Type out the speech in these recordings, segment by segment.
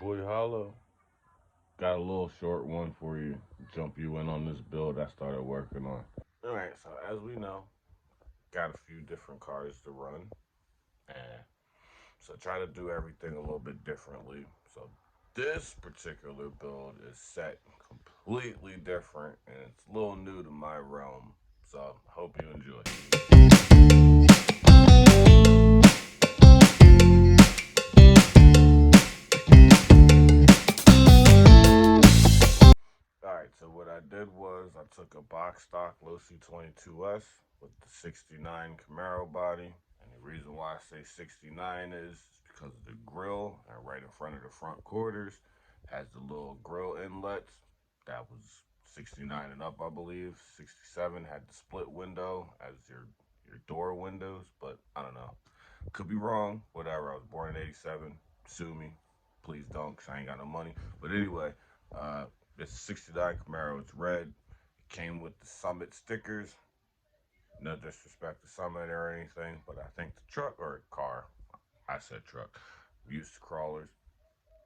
boy Hollow. Got a little short one for you. Jump you in on this build I started working on. Alright, so as we know, got a few different cars to run. And so try to do everything a little bit differently. So this particular build is set completely different and it's a little new to my realm. So hope you enjoy. Alright, so what I did was I took a box stock Losi 22S with the 69 Camaro body. And the reason why I say 69 is because of the grill and right in front of the front quarters has the little grill inlets. That was 69 and up, I believe. 67 had the split window as your door windows, but I don't know. Could be wrong, whatever. I was born in 87. Sue me. Please don't, because I ain't got no money. But anyway, it's a 69 Camaro. It's red. It came with the Summit stickers. No disrespect to Summit or anything, but I think the truck or car, I said truck, used to crawlers.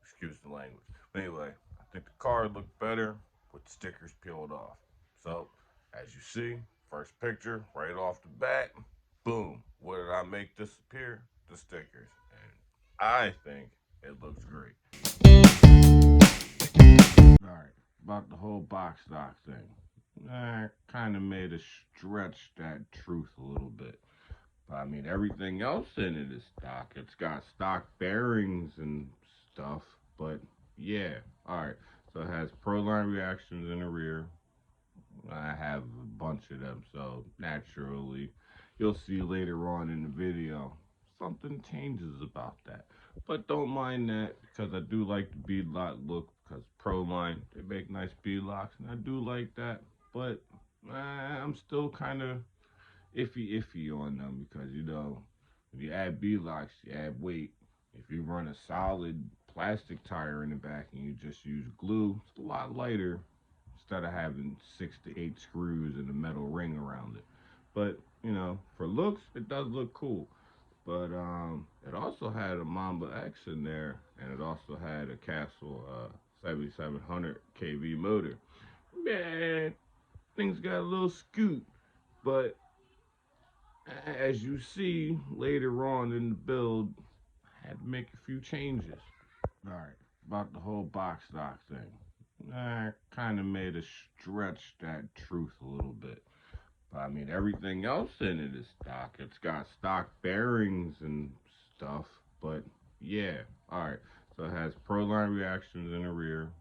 Excuse the language. But anyway, I think the car looked better with the stickers peeled off. So, as you see, first picture, right off the bat, boom. What did I make disappear? The stickers. And I think it looks great. Alright, about the whole box stock thing. I kind of made a stretch that truth a little bit. But I mean, everything else in it is stock. It's got stock bearings and stuff. But yeah, alright. So it has Proline reactions in the rear. I have a bunch of them, so naturally, you'll see later on in the video, something changes about that. But don't mind that, because I do like the beadlock look, because Proline, they make nice beadlocks, and I do like that. But I'm still kind of iffy on them, because, you know, if you add beadlocks, you add weight. If you run a solid plastic tire in the back and you just use glue, it's a lot lighter instead of having 6 to 8 screws and a metal ring around it. But you know, for looks, it does look cool. But it also had a Mamba X in there, and it also had a Castle 7700 kV motor. Man, things got a little scoot, but as you see later on in the build, I had to make a few changes. Alright, about the whole box stock thing. I kind of made a stretch that truth a little bit. But I mean, everything else in it is stock. It's got stock bearings and stuff. But yeah, alright. So it has Proline reactions in the rear.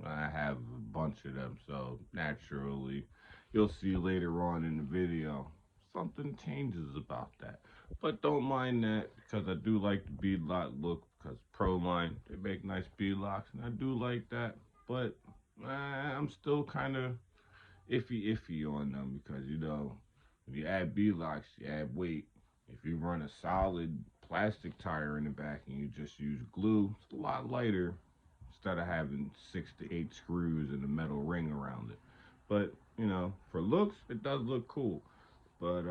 I have a bunch of them, so naturally, you'll see later on in the video, something changes about that. But don't mind that, because I do like the beadlock look, because Proline, they make nice beadlocks, and I do like that. But I'm still kind of iffy on them, because, you know, if you add beadlocks, you add weight. If you run a solid plastic tire in the back and you just use glue, it's a lot lighter instead of having 6 to 8 screws and a metal ring around it. But you know, for looks, it does look cool. But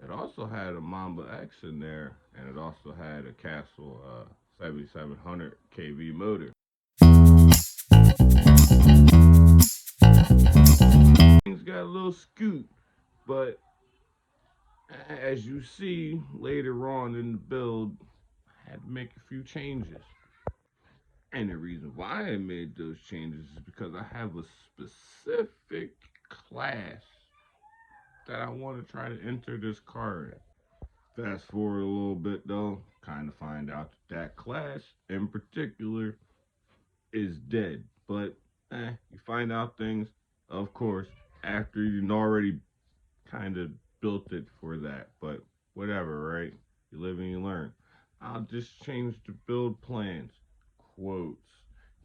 it also had a Mamba X in there, and it also had a Castle 7700 kV motor. Things got a little scoot, but as you see later on in the build, I had to make a few changes. And the reason why I made those changes is because I have a specific class that I want to try to enter this car in. Fast forward a little bit though, kind of find out that class in particular is dead. But you find out things, of course, after you've already kind of built it for that. But whatever, right? You live and you learn. I'll just change the build plans, quotes,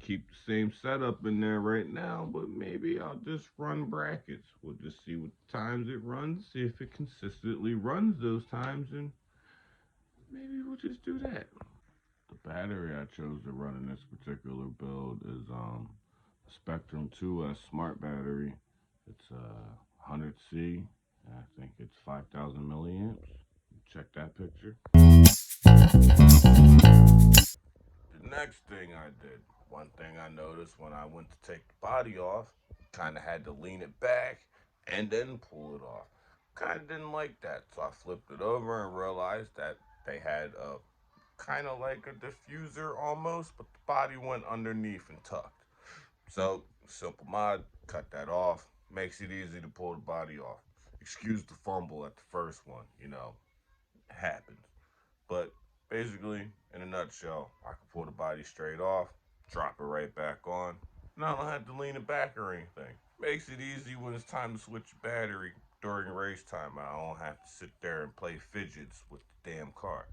keep the same setup in there right now, but maybe I'll just run brackets. We'll just see what times it runs, see if it consistently runs those times, and maybe we'll just do that. The battery I chose to run in this particular build is Spectrum 2S Smart Battery. It's 100C. I think it's 5,000 milliamps. Check that picture. The next thing I did, one thing I noticed when I went to take the body off, kind of had to lean it back and then pull it off. Kind of didn't like that, so I flipped it over and realized that they had a kind of like a diffuser almost, but the body went underneath and tucked. So, simple mod, cut that off. Makes it easy to pull the body off. Excuse the fumble at the first one, happens. But basically, in a nutshell, I can pull the body straight off, drop it right back on, and I don't have to lean it back or anything. Makes it easy when it's time to switch a battery during race time. I don't have to sit there and play fidgets with the damn car.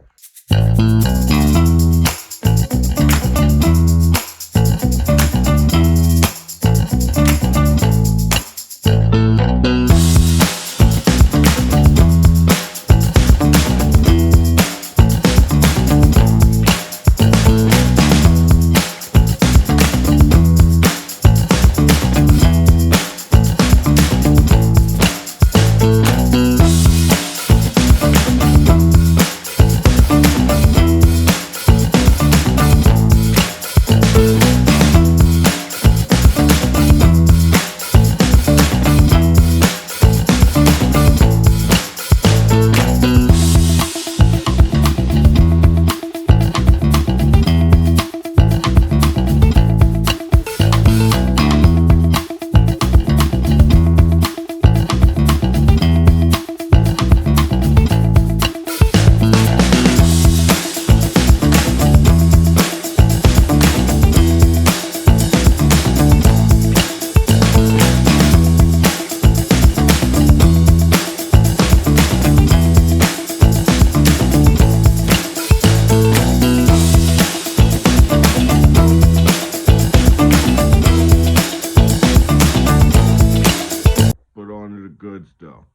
But on to the goods though.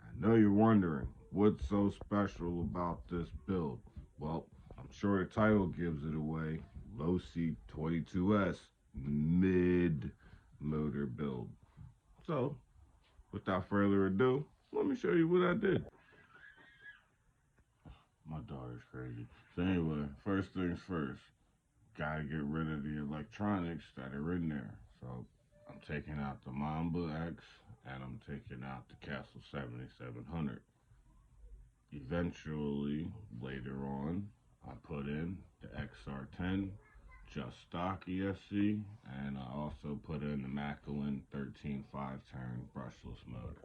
I know you're wondering what's so special about this build. Well, I'm sure the title gives it away. Losi 22S mid motor build. So, without further ado, let me show you what I did. My daughter's crazy. So anyway, first things first, gotta get rid of the electronics that are in there. So I'm taking out the Mamba X and I'm taking out the Castle 7700. Eventually, later on, I put in the XR10, just stock ESC, and I also put in the Macklin 13 5-turn brushless motor.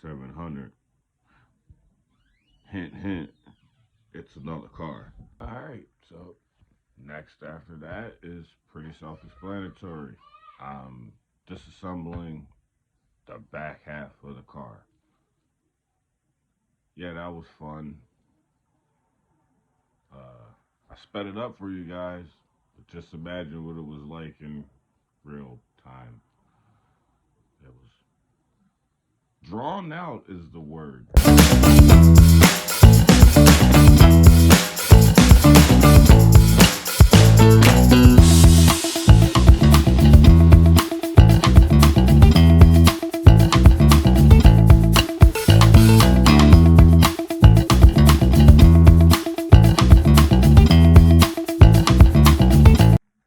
4700. Hint, hint, it's another car. Alright, so next after that is pretty self explanatory. I'm disassembling the back half of the car. Yeah, that was fun. I sped it up for you guys, but just imagine what it was like in real time. It was drawn out, is the word.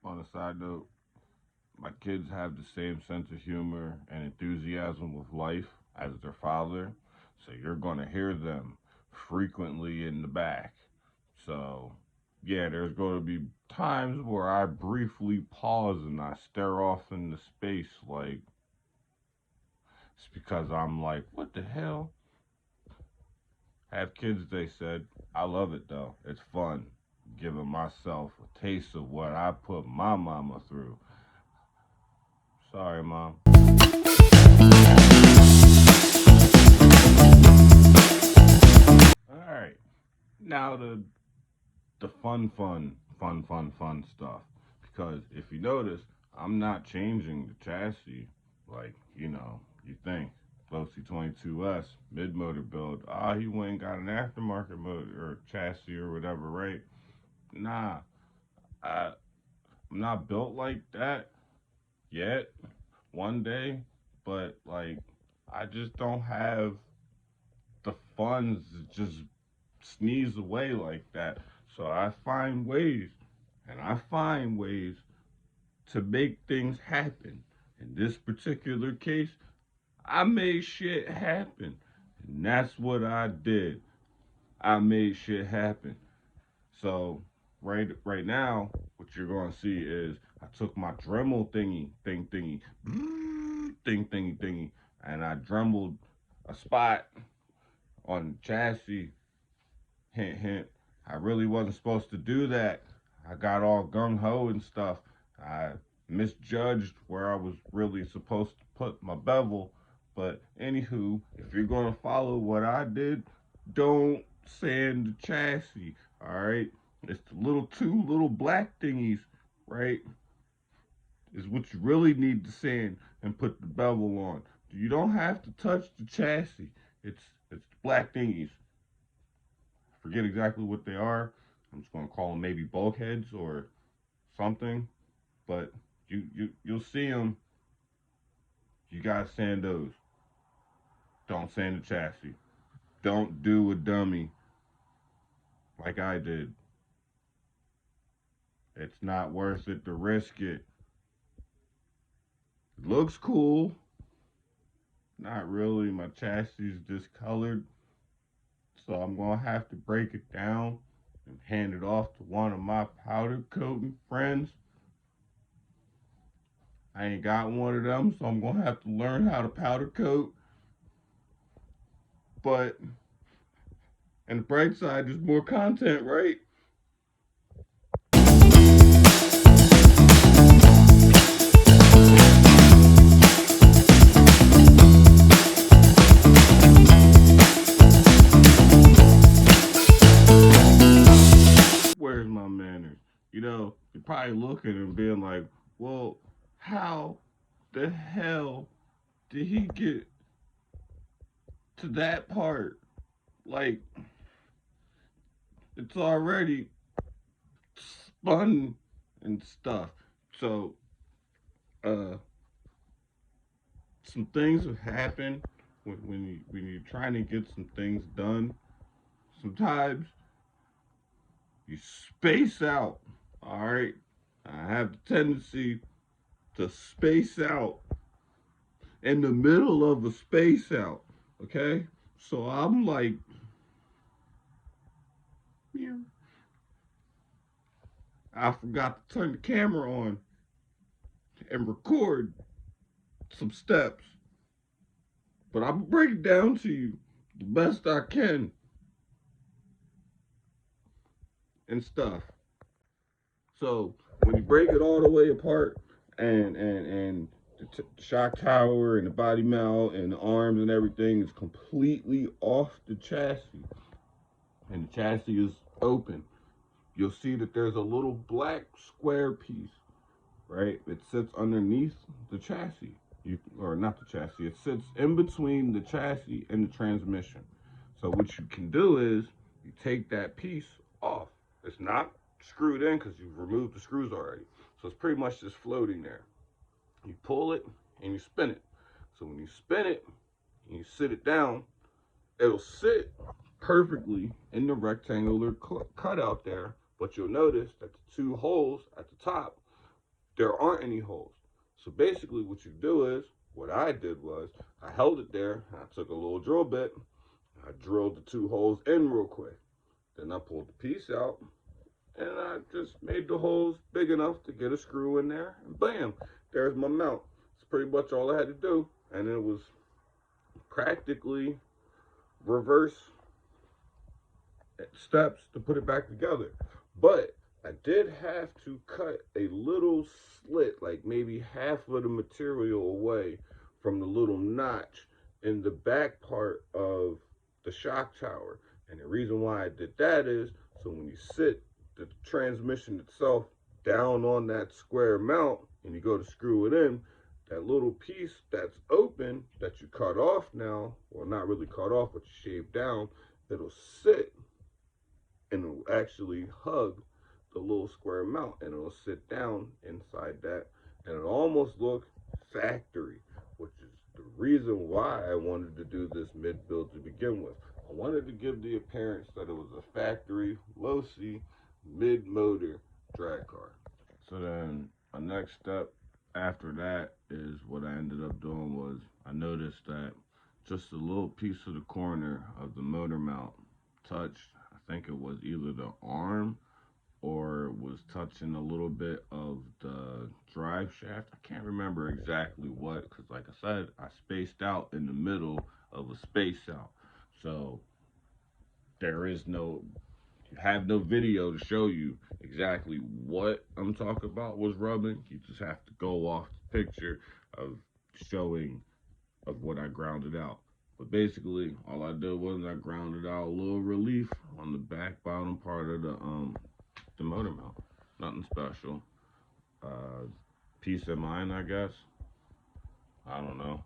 On a side note, my kids have the same sense of humor and enthusiasm with life as their father, so you're going to hear them frequently in the back. So, yeah, there's going to be times where I briefly pause and I stare off into space like it's because I'm like, what the hell? Have kids, they said. I love it though. It's fun giving myself a taste of what I put my mama through. Sorry, mom. All right. Now the fun stuff. Because if you notice, I'm not changing the chassis like, you think. Losi 22S, mid motor build. He went and got an aftermarket motor or chassis or whatever, right? Nah, I'm not built like that yet. One day, but like, I just don't have the funds to just sneeze away like that. So I find ways, and I find ways to make things happen. In this particular case, I made shit happen. And that's what I did. I made shit happen. So right now, what you're gonna see is I took my Dremel thingy, and I dremeled a spot on the chassis. Hint, hint. I really wasn't supposed to do that. I got all gung ho and stuff. I misjudged where I was really supposed to put my bevel. But anywho, if you're gonna follow what I did, don't sand the chassis. All right, it's the two little black thingies, right? Is what you really need to sand and put the bevel on. You don't have to touch the chassis. It's the black thingies. Forget exactly what they are. I'm just gonna call them maybe bulkheads or something. But you'll see them. You gotta sand those. Don't sand the chassis. Don't do a dummy like I did. It's not worth it to risk it. It looks cool. Not really. My chassis is discolored. So I'm gonna have to break it down and hand it off to one of my powder coating friends. I ain't got one of them, so I'm gonna have to learn how to powder coat. But and the bright side, there's more content, right? Where's my manners? You're probably looking and being like, well, how the hell did he get to that part? Like, it's already spun and stuff. So, uh, some things have happened when you're trying to get some things done. Sometimes you space out. All right, I have the tendency to space out in the middle of a space out. Okay, so I'm like, I forgot to turn the camera on and record some steps, but I'll break it down to you the best I can and stuff. So when you break it all the way apart and the shock tower and the body mount and the arms and everything is completely off the chassis and the chassis is open, you'll see that there's a little black square piece, right? It sits underneath the chassis. Or not the chassis, it sits in between the chassis and the transmission. So what you can do is you take that piece off. It's not screwed in because you've removed the screws already. So it's pretty much just floating there. You pull it and you spin it. So when you spin it and you sit it down, it'll sit perfectly in the rectangular cutout there. But you'll notice that the two holes at the top, there aren't any holes. So basically what you do is, what I did was, I held it there, and I took a little drill bit, I drilled the two holes in real quick. Then I pulled the piece out, and I just made the holes big enough to get a screw in there, and bam, there's my mount. It's pretty much all I had to do, and it was practically reverse steps to put it back together. But I did have to cut a little slit, like maybe half of the material away from the little notch in the back part of the shock tower. And the reason why I did that is so when you sit the transmission itself down on that square mount and you go to screw it in, that little piece that's open that you cut off now, well, not really cut off, but you shave down, it'll sit and it'll actually hug the little square mount and it'll sit down inside that and it'll almost look factory, which is the reason why I wanted to do this mid-build to begin with. I wanted to give the appearance that it was a factory Losi mid-motor drag car. So then my next step after that is what I ended up doing was I noticed that just a little piece of the corner of the motor mount touched, I think it was either the arm or was touching a little bit of the drive shaft. I can't remember exactly what, because like I said, I spaced out in the middle of a space out. So there is no, you have no video to show you exactly what I'm talking about was rubbing. You just have to go off the picture of showing of what I grounded out. But basically, all I did was I grounded out a little relief on the back bottom part of the motor mount. Nothing special. Peace of mind, I guess. I don't know.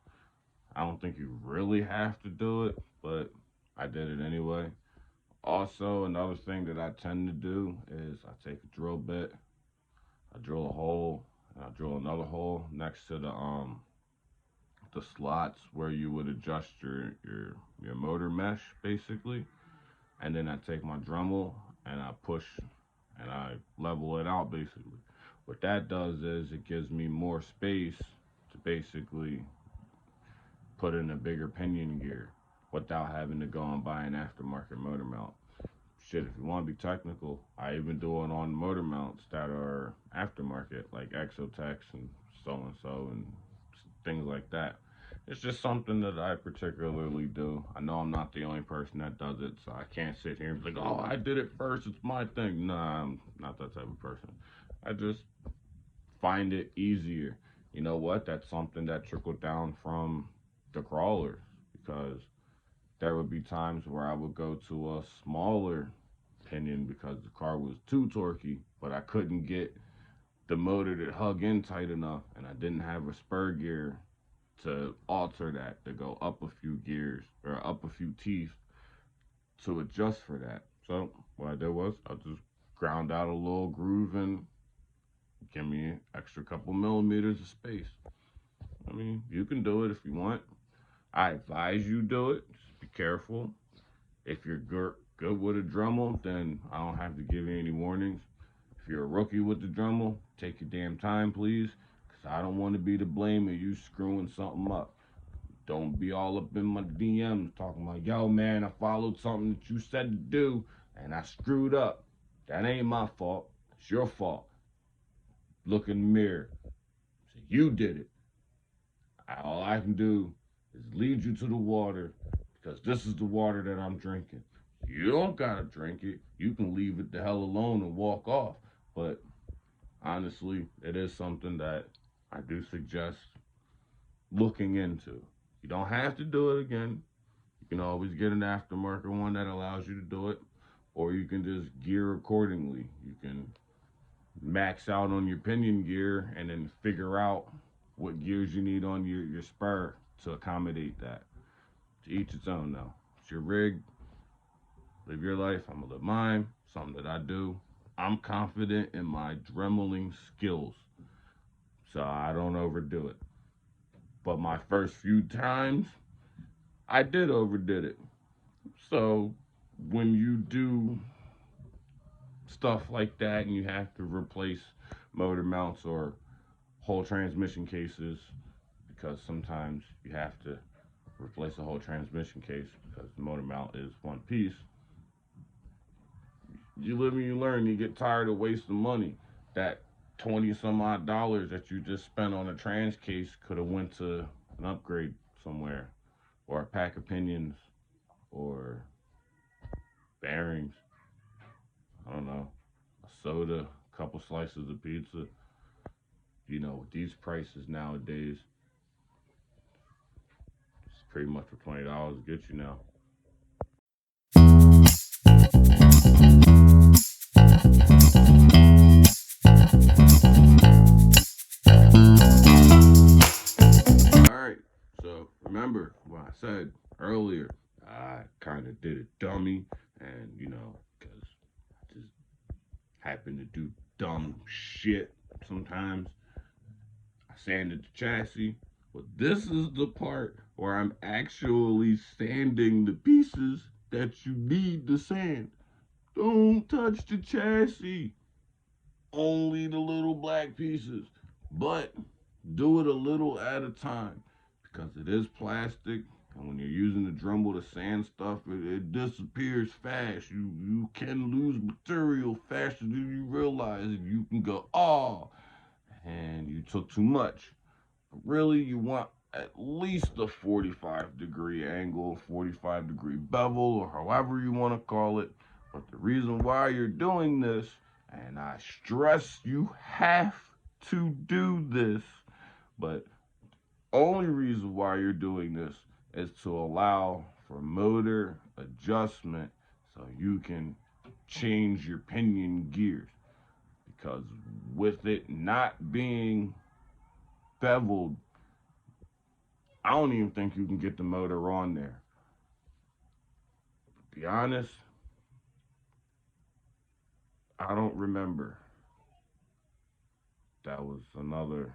I don't think you really have to do it, but I did it anyway. Also, another thing that I tend to do is I take a drill bit, I drill a hole, and I drill another hole next to the slots where you would adjust your motor mesh basically, and then I take my Dremel and I push and I level it out basically. What that does is it gives me more space to basically put in a bigger pinion gear without having to go and buy an aftermarket motor mount. Shit, if you want to be technical, I even do it on motor mounts that are aftermarket, like Exotex and so and things like that. It's just something that I particularly do. I know I'm not the only person that does it, so I can't sit here and be like, oh, I did it first, it's my thing. Nah, I'm not that type of person. I just find it easier. You know what? That's something that trickled down from the crawlers, because there would be times where I would go to a smaller pinion because the car was too torquey, but I couldn't get the motor to hug in tight enough, and I didn't have a spur gear to alter that, to go up a few gears or up a few teeth to adjust for that. So what I did was I just ground out a little groove and give me an extra couple millimeters of space. I mean, you can do it if you want. I advise you do it. Just be careful. If you're good with a Dremel, then I don't have to give you any warnings. If you're a rookie with the Dremel, take your damn time, please, because I don't want to be to blame of you screwing something up. Don't be all up in my DMs talking about, yo, man, I followed something that you said to do, and I screwed up. That ain't my fault. It's your fault. Look in the mirror. Say, you did it. All I can do is lead you to the water because this is the water that I'm drinking. You don't gotta drink it. You can leave it the hell alone and walk off. But honestly, it is something that I do suggest looking into. You don't have to do it again. You can always get an aftermarket one that allows you to do it, or you can just gear accordingly. You can max out on your pinion gear and then figure out what gears you need on your spur to accommodate that. To each its own, though. It's your rig. Live your life. I'm gonna live mine. Something that I do. I'm confident in my dremeling skills, so I don't overdo it. But my first few times, I did overdid it. So when you do stuff like that and you have to replace motor mounts or whole transmission cases, because sometimes you have to replace a whole transmission case because the motor mount is one piece. You live and you learn. You get tired of wasting money. That 20 some odd dollars that you just spent on a trans case could have went to an upgrade somewhere, or a pack of pinions, or bearings. I don't know, a soda, a couple slices of pizza. You know, with these prices nowadays, it's pretty much what $20 gets you now. Alright, so remember what I said earlier. I kind of did a dummy, and because I just happen to do dumb shit sometimes. I sanded the chassis, but this is the part where I'm actually sanding the pieces that you need to sand. Don't touch the chassis, only the little black pieces, but do it a little at a time because it is plastic. And when you're using the Dremel to sand stuff, it disappears fast. You can lose material faster than you realize. You can go, oh, and you took too much. But really, you want at least a 45-degree angle, 45-degree bevel, or however you want to call it. But the reason why you're doing this, and I stress you have to do this, but only reason why you're doing this is to allow for motor adjustment so you can change your pinion gears. Because with it not being beveled, I don't even think you can get the motor on there. To be honest, I don't remember. That was another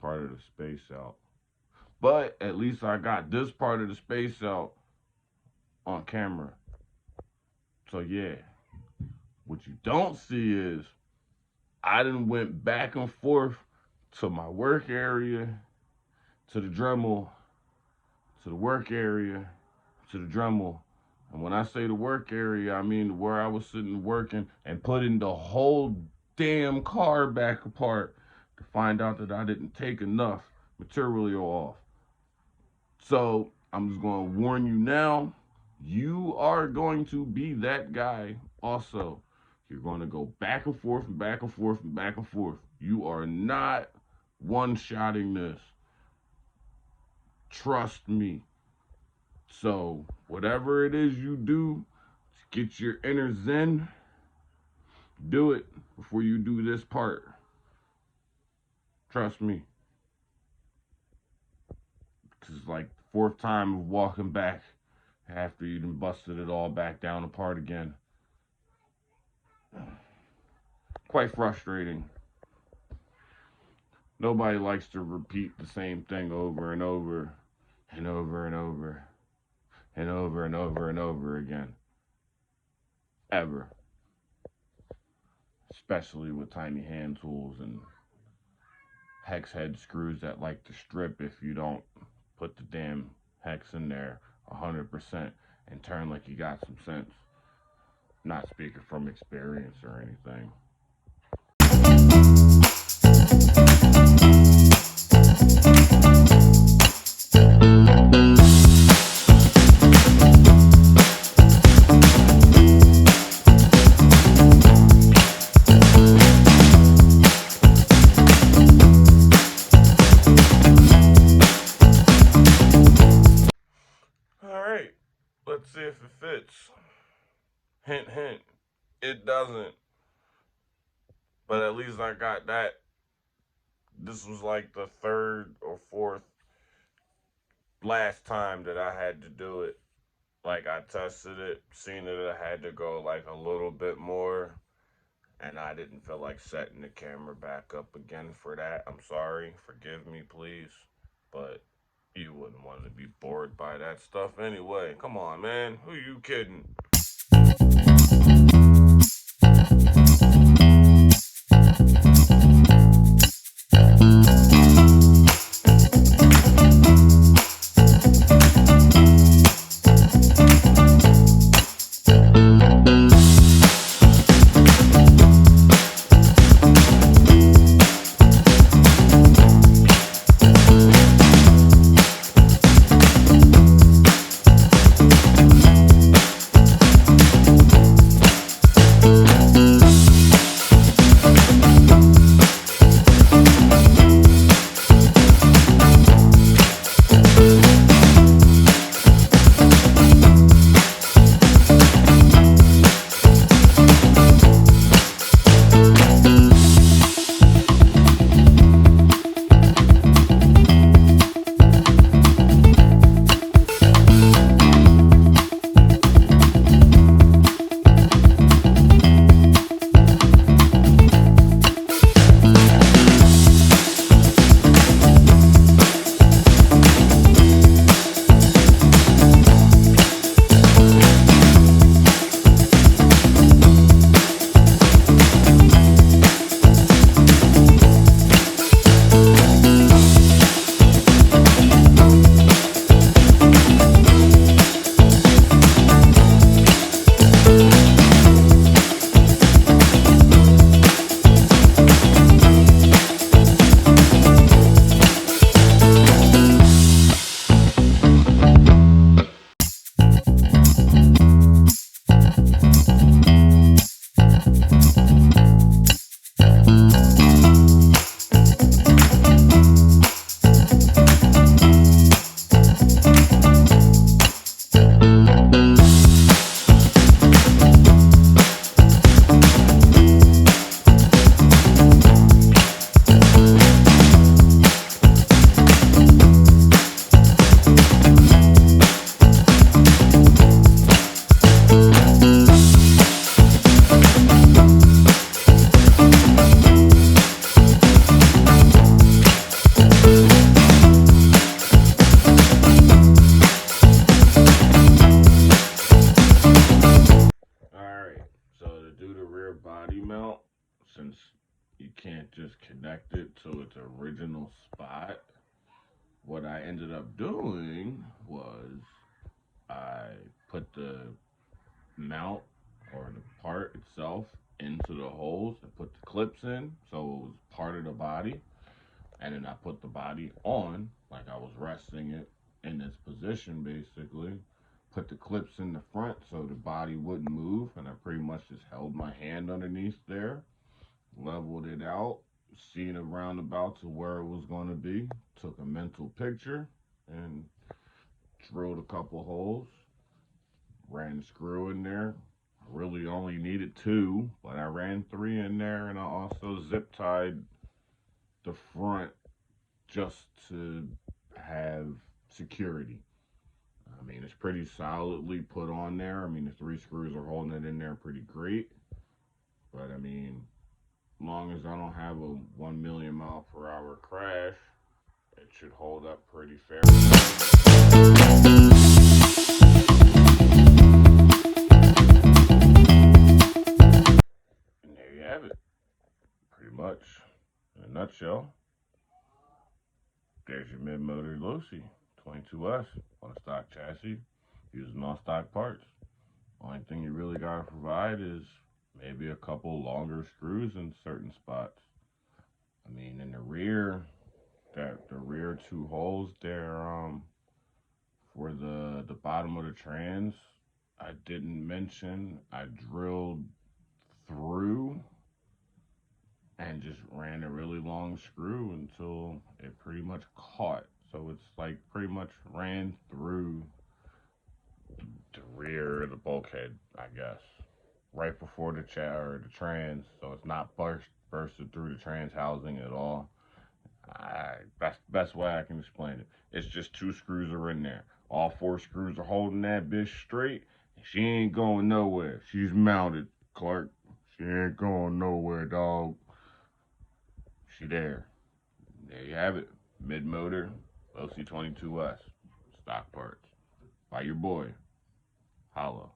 part of the space out. But at least I got this part of the space out on camera. So yeah, what you don't see is I done went back and forth to my work area, to the Dremel, to the work area, to the Dremel. And when I say the work area, I mean where I was sitting working and putting the whole damn car back apart to find out that I didn't take enough material off. So I'm just going to warn you now, you are going to be that guy also. You're going to go back and forth and back and forth and back and forth. You are not one-shotting this. Trust me. So whatever it is you do to get your inner zen, do it before you do this part. Trust me. Because it's like the fourth time of walking back after you done busted it all back down apart again. Quite frustrating. Nobody likes to repeat the same thing over and over and over and over and over and over and over again. Ever. Especially with tiny hand tools and hex head screws that like to strip if you don't put the damn hex in there 100% and turn like you got some sense. Not speaking from experience or anything. Let's see if it fits. Hint, hint. It doesn't. But at least I got that. This was like the third or fourth last time that I had to do it. Like I tested it, seen that I had to go like a little bit more, and I didn't feel like setting the camera back up again for that. I'm sorry, forgive me, please, but you wouldn't want to be bored by that stuff anyway. Come on, man, who you kidding? Alright, so to do the rear body mount, since you can't just connect it to its original spot, what I ended up doing was I put the mount or the part itself into the holes and put the clips in so it was part of the body. And then I put the body on, like I was resting it in its position basically. Put the clips in the front so the body wouldn't move, and I pretty much just held my hand underneath there, leveled it out, seen it roundabout to where it was going to be, took a mental picture, and drilled a couple holes, ran the screw in there. I really only needed two, but I ran three in there, and I also zip tied the front just to have security. I mean, it's pretty solidly put on there. I mean, the three screws are holding it in there pretty great. But I mean, as long as I don't have a 1 million mile per hour crash, it should hold up pretty fair. And there you have it, pretty much. In a nutshell, there's your mid-motor Losi 22S on a stock chassis using all stock parts. Only thing you really gotta provide is maybe a couple longer screws in certain spots. I mean, in the rear, that the rear two holes there, for the bottom of the trans, I didn't mention I drilled through and just ran a really long screw until it pretty much caught. So it's like pretty much ran through the bulkhead, I guess, right before the or the trans, so it's not bursted through the trans housing at all. That's the best way I can explain it. It's just two screws are in there. All four screws are holding that bitch straight. And she ain't going nowhere. She's mounted, Clark. She ain't going nowhere, dog. She there. There you have it. Mid motor, Losi 22S, stock parts. By your boy. Holla.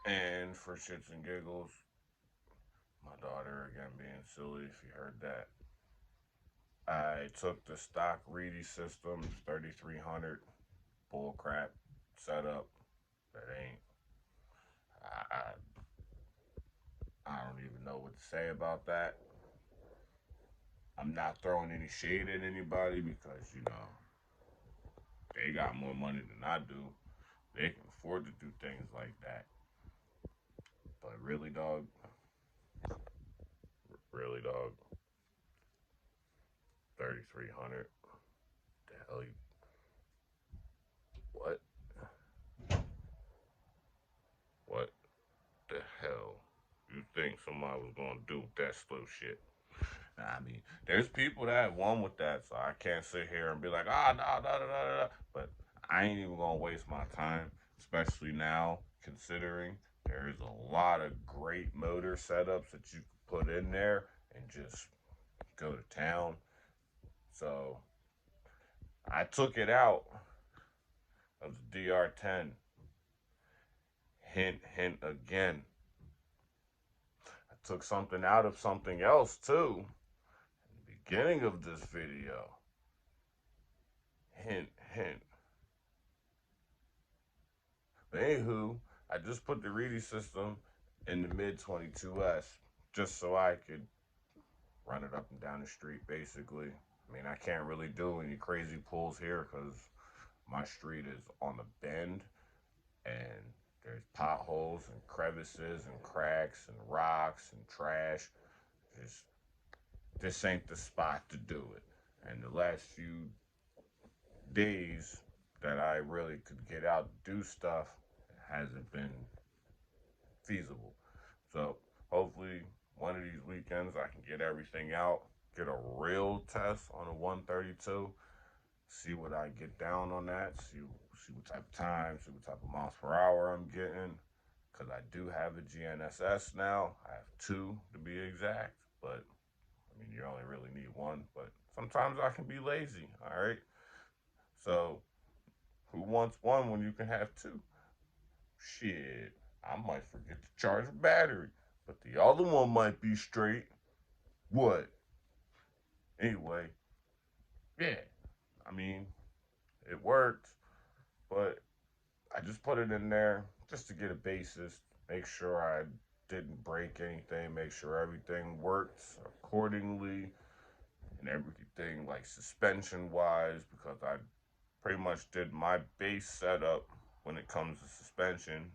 And for shits and giggles, my daughter again being silly, if you heard that. I took the stock Reedy Systems 3300 bullcrap setup. That ain't. I, I don't even know what to say about that. I'm not throwing any shade at anybody because, they got more money than I do. They can afford to do things like that. But really, dog, 3300. The hell you. What? What the hell you think somebody was gonna do with that slow shit? I mean, there's people that have won with that, so I can't sit here and be like, no, no, no, no, no. But I ain't even gonna waste my time, especially now, considering there's a lot of great motor setups that you can put in there and just go to town. So I took it out of the DR10. Hint, hint again. I took something out of something else too. Beginning of this video. Hint, hint. But anywho, I just put the Reedy system in the mid 22S just so I could run it up and down the street, basically. I mean, I can't really do any crazy pulls here because my street is on the bend and there's potholes and crevices and cracks and rocks and trash. This ain't the spot to do it. And the last few days that I really could get out and do stuff hasn't been feasible. So hopefully one of these weekends I can get everything out, get a real test on a 132, see what I get down on that, see what type of time, see what type of miles per hour I'm getting. Because I do have a GNSS now. I have two to be exact, but I mean, you only really need one, but sometimes I can be lazy, all right? So who wants one when you can have two? Shit, I might forget to charge a battery, but the other one might be straight. What? Anyway, yeah, I mean, it worked, but I just put it in there just to get a basis, make sure I didn't break anything, make sure everything worked accordingly and everything like suspension wise, because I pretty much did my base setup when it comes to suspension.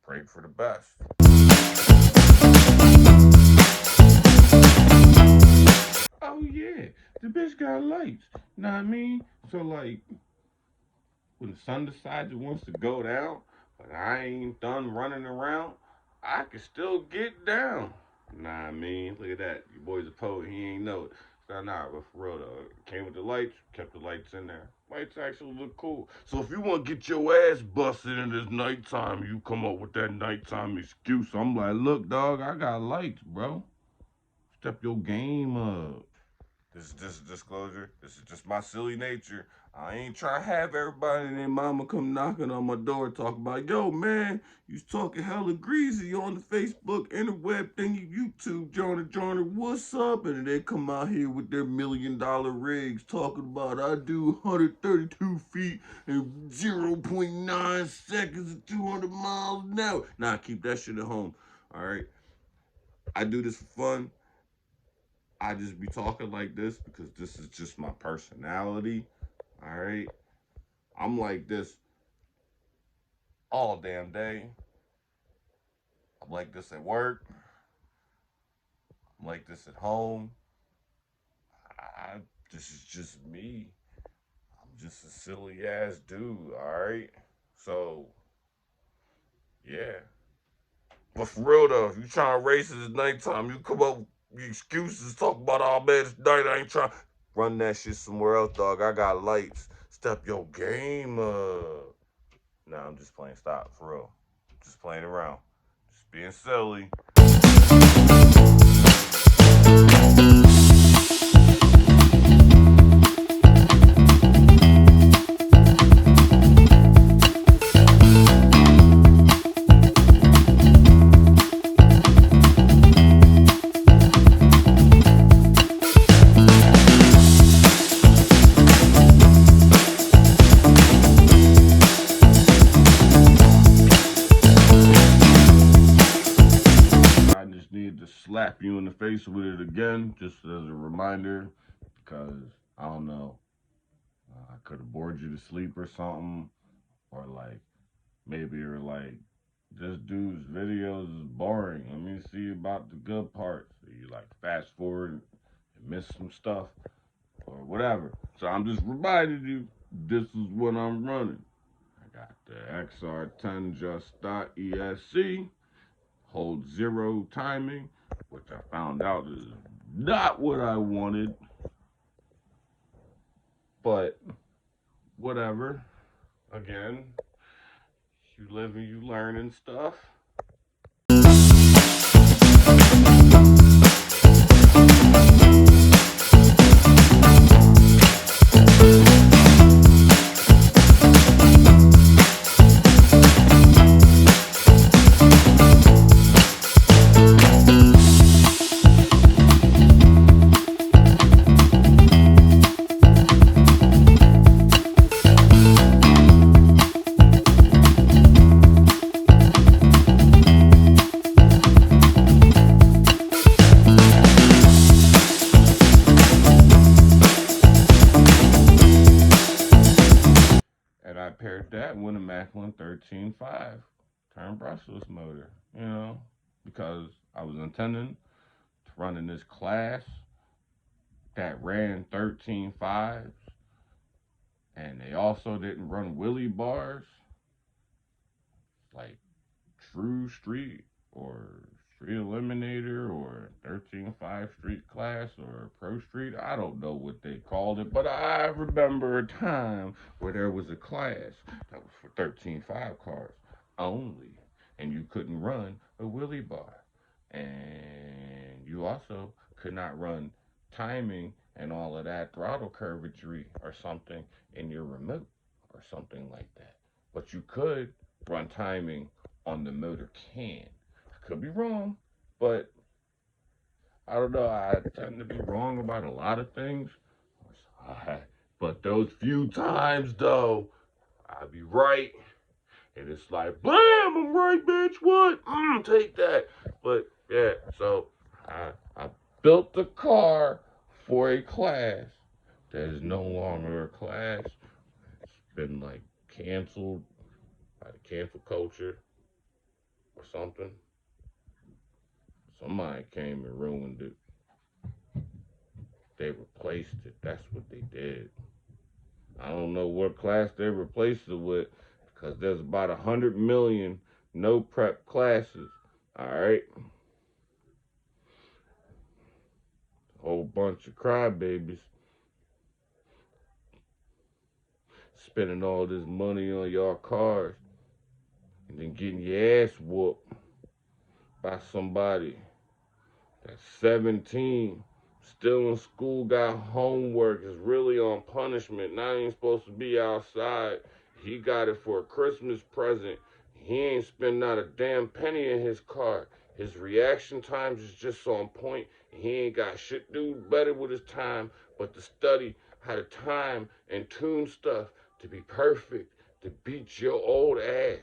pray for the best. Oh yeah, the bitch got lights. Know what I mean? So like, when the sun decides it wants to go down, but I ain't done running around, I can still get down. Nah, I mean, look at that. Your boy's a poet. He ain't know it. Nah, but for real though, came with the lights, kept the lights in there. Lights actually look cool. So if you want to get your ass busted in this nighttime, you come up with that nighttime excuse. I'm like, look, dog, I got lights, bro. Step your game up. This is just a disclosure. This is just my silly nature. I ain't trying to have everybody and their mama come knocking on my door talking about, yo, man, you talking hella greasy on the Facebook, interweb thingy, YouTube, Johnny, what's up? And they come out here with their $1,000,000 rigs talking about, I do 132 feet in 0.9 seconds at 200 miles an hour. Nah, keep that shit at home, all right? I do this for fun. I just be talking like this because this is just my personality. All right. I'm like this all damn day. I'm like this at work. I'm like this at home. This is just me. I'm just a silly ass dude. All right. So, yeah. But for real though, if you trying to race it at nighttime, you come up with excuses, talk about, oh man, it's night, I ain't trying. Run that shit somewhere else, dog. I got lights. Step your game up. Nah, I'm just playing. Stop, for real. Just playing around. Just being silly. I just need to slap you in the face with it again, just as a reminder, because I don't know. I could have bored you to sleep or something, or like maybe you're like, this dude's videos is boring. Let me see about the good parts. So you like fast forward and miss some stuff or whatever. So I'm just reminding you, this is what I'm running. I got the XR10 just.esc, hold zero timing, which I found out is not what I wanted, but whatever. Again, you live and you learn and stuff. And I paired that with a Macklin 13.5 turn brushless motor, because I was intending to run in this class that ran 13.5s, and they also didn't run wheelie bars like True Street or Street Eliminator or 13.5 Street Class or Pro Street. I don't know what they called it, but I remember a time where there was a class that was for 13.5 cars only, and you couldn't run a wheelie bar. And you also could not run timing and all of that throttle curvatry or something in your remote or something like that. But you could run timing on the motor can. I could be wrong, but I don't know. I tend to be wrong about a lot of things. But those few times, though, I be right. And it's like, bam, I'm right, bitch. What? Take that. But yeah, so I built the car for a class that is no longer a class. It's been like canceled by the cancel culture. or something. Somebody came and ruined it. They replaced it. That's what they did. I don't know what class they replaced it with because there's about 100 million no prep classes. All right, whole bunch of crybabies spending all this money on your cars and then getting your ass whooped by somebody that's 17, still in school, got homework, is really on punishment, not even supposed to be outside. He got it for a Christmas present. He ain't spent not a damn penny in his car. His reaction times is just on point. He ain't got shit to do better with his time but to study how to time and tune stuff to be perfect, to beat your old ass.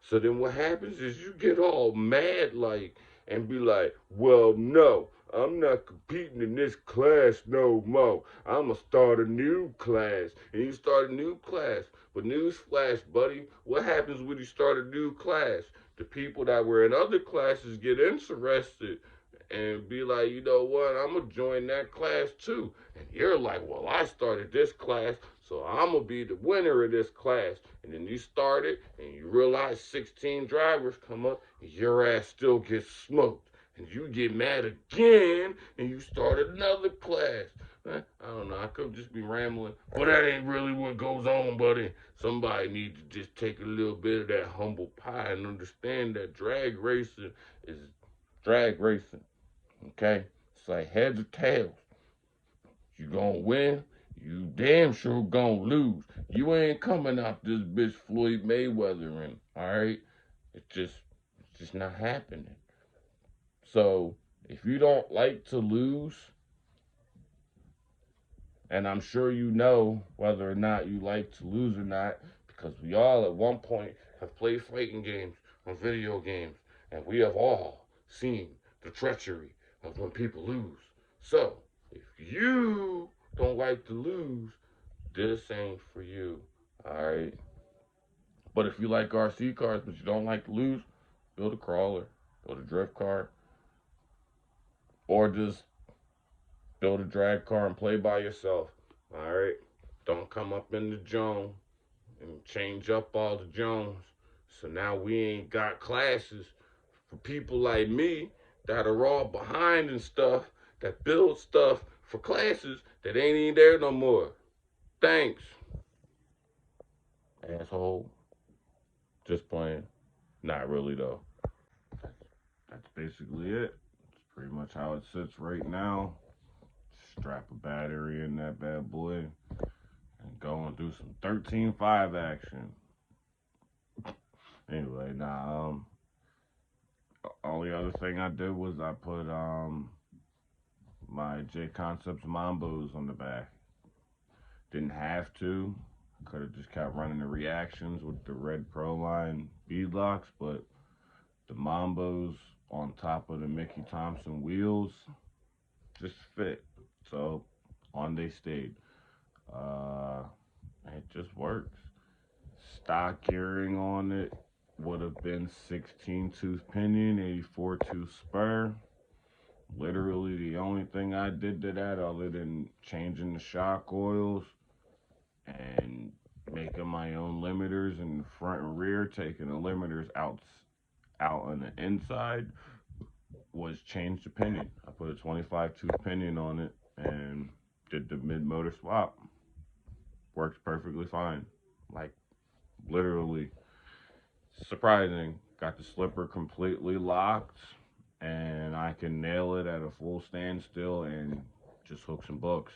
So then what happens is you get all mad like and be like, well, no, I'm not competing in this class no more. I'm going to start a new class. And you start a new class. But newsflash, buddy, what happens when you start a new class? The people that were in other classes get interested and be like, you know what, I'm going to join that class too. And you're like, well, I started this class, so I'm going to be the winner of this class. And then you start it, and you realize 16 drivers come up, and your ass still gets smoked. And you get mad again, and you start another class. I don't know, I could just be rambling, but that ain't really what goes on, buddy. Somebody needs to just take a little bit of that humble pie and understand that drag racing is drag racing. Okay? It's like heads or tails. You gonna win, you damn sure gonna lose. You ain't coming out this bitch Floyd Mayweather in, alright? It's just not happening. So if you don't like to lose, and I'm sure you know whether or not you like to lose or not, because we all at one point have played fighting games on video games, and we have all seen the treachery of when people lose. So, if you don't like to lose, this ain't for you. Alright? But if you like RC cars but you don't like to lose, build a crawler, build a drift car, or just build a drag car and play by yourself. Alright? Don't come up in the Jones and change up all the Jones. So now we ain't got classes for people like me that are all behind and stuff, that build stuff for classes that ain't even there no more. Thanks, asshole. Just playing. Not really though. That's basically it. It's pretty much how it sits right now. Strap a battery in that bad boy and go and do some 13.5 action. Anyway, only other thing I did was I put my J Concepts Mambos on the back. Didn't have to. Could have just kept running the reactions with the red Proline beadlocks, but the Mambos on top of the Mickey Thompson wheels just fit. So on they stayed. Uh, it just works. Stock gearing on it would have been 16 tooth pinion, 84 tooth spur. Literally the only thing I did to that other than changing the shock oils and making my own limiters in the front and rear, taking the limiters out on the inside, was change the pinion. I put a 25 tooth pinion on it and did the mid motor swap. Works perfectly fine. Like literally surprising. Got the slipper completely locked and I can nail it at a full standstill and just hooks and books.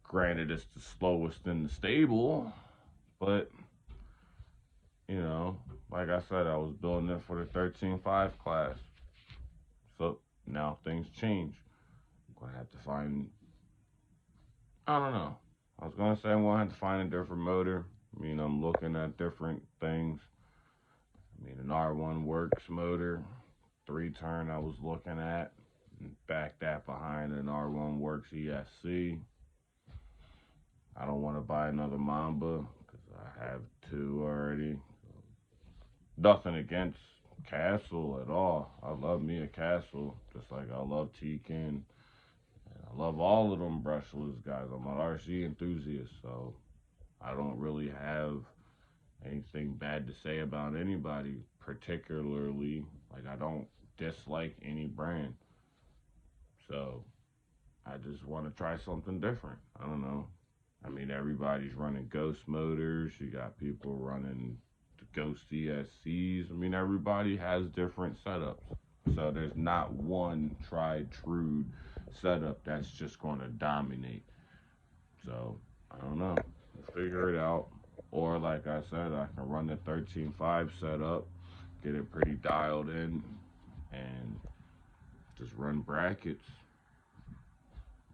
Granted, it's the slowest in the stable, but you know, like I said, I was building it for the 13.5 class. So now things change. I'm gonna have to find, I don't know. I was gonna say I'm gonna have to find a different motor. I mean, I'm looking at different things. I mean, an R1 Works motor, 3-turn I was looking at. And back that behind an R1 Works ESC. I don't want to buy another Mamba because I have two already. Nothing against Castle at all. I love me a Castle, just like I love Tekin. I love all of them brushless guys. I'm an RC enthusiast, so I don't really have anything bad to say about anybody, particularly. Like, I don't dislike any brand. So, I just want to try something different. I don't know. I mean, everybody's running Ghost motors. You got people running the Ghost ESCs. I mean, everybody has different setups. So there's not one tried true setup that's just going to dominate. So I don't know. We'll figure it out. Or like I said, I can run the 13.5 setup, get it pretty dialed in, and just run brackets.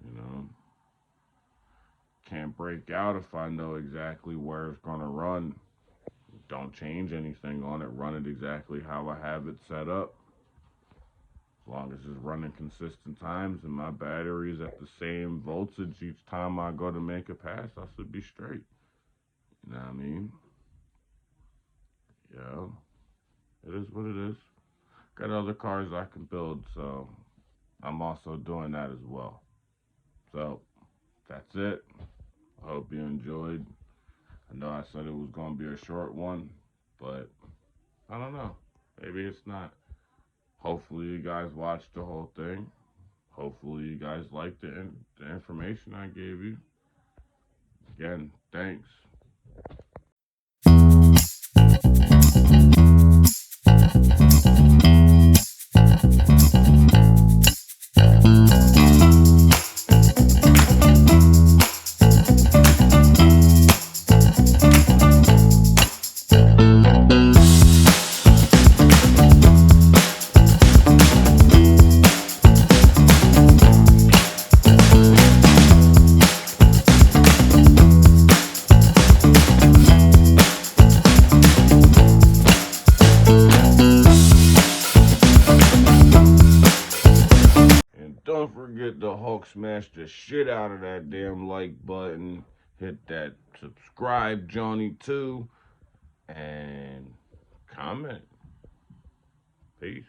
You know, can't break out if I know exactly where it's gonna run. Don't change anything on it. Run it exactly how I have it set up. As long as it's running consistent times and my battery is at the same voltage each time I go to make a pass, I should be straight. You know what I mean? Yeah, it is what it is. Got other cars I can build, so I'm also doing that as well. So that's it. I hope you enjoyed. I know I said it was going to be a short one, but I don't know. Maybe it's not. Hopefully, you guys watched the whole thing. Hopefully, you guys liked the information I gave you. Again, thanks. And don't forget to Hulk smash the shit out of that damn like button. Hit that subscribe, Johnny, too. And comment. Peace.